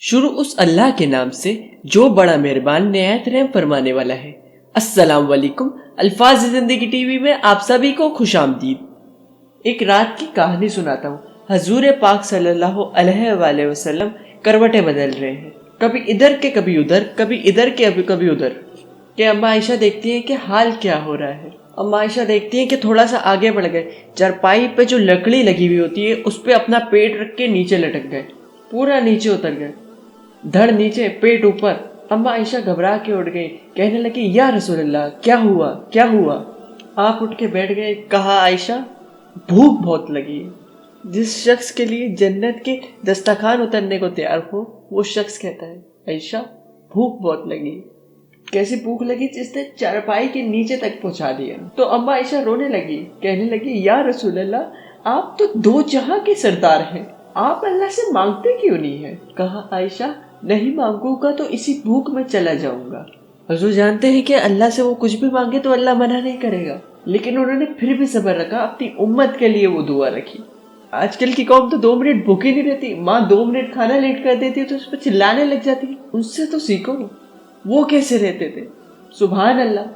شروع اس اللہ کے نام سے جو بڑا مہربان نہایت رحم فرمانے والا ہے۔ السلام علیکم۔ الفاظ زندگی ٹی وی میں آپ سبھی کو خوش آمدید۔ ایک رات کی کہانی سناتا ہوں۔ حضور پاک صلی اللہ علیہ وآلہ وسلم کروٹیں بدل رہے ہیں، کبھی ادھر کے کبھی ادھر، کبھی ادھر کے کبھی ادھر، کہ اما عائشہ دیکھتی ہیں کہ حال کیا ہو رہا ہے۔ اما عائشہ دیکھتی ہیں کہ تھوڑا سا آگے بڑھ گئے، چارپائی پہ جو لکڑی لگی ہوئی ہوتی ہے اس پہ اپنا پیٹ رکھ کے نیچے لٹک گئے، پورا نیچے اتر گئے، دھڑ نیچے پیٹ اوپر۔ اما عائشہ گھبرا کے اٹھ گئی، کہنے لگی یا رسول اللہ کیا ہوا کیا ہوا؟ آپ اٹھ کے بیٹھ گئے، کہا عائشہ بھوک بہت لگی ہے۔ جس شخص کے لیے جنت کے دسترخوان اترنے کو تیار ہو وہ شخص کہتا ہے عائشہ بھوک بہت لگی۔ کیسی بھوک لگی؟ جس نے چارپائی کے نیچے تک پہنچا دیا۔ تو اما عائشہ رونے لگی، کہنے لگی یا رسول اللہ آپ تو دو جہاں کے سردار ہیں، آپ اللہ سے مانگتے کیوں نہیں ہیں؟ کہا عائشہ نہیں مانگوں گا تو اسی بھوک میں چلا جاؤں گا۔ حضور جانتے ہیں کہ اللہ سے وہ کچھ بھی مانگے تو اللہ منع نہیں کرے گا، لیکن انہوں نے پھر بھی صبر رکھا، اپنی امت کے لیے وہ دعا رکھی۔ آج کل کی قوم تو 2 منٹ بھوکی نہیں رہتی، ماں 2 منٹ کھانا لیٹ کر دیتی ہے تو اس پہ چلانے لگ جاتی ہے۔ ان سے تو سیکھو، وہ کیسے رہتے تھے؟ سبحان اللہ۔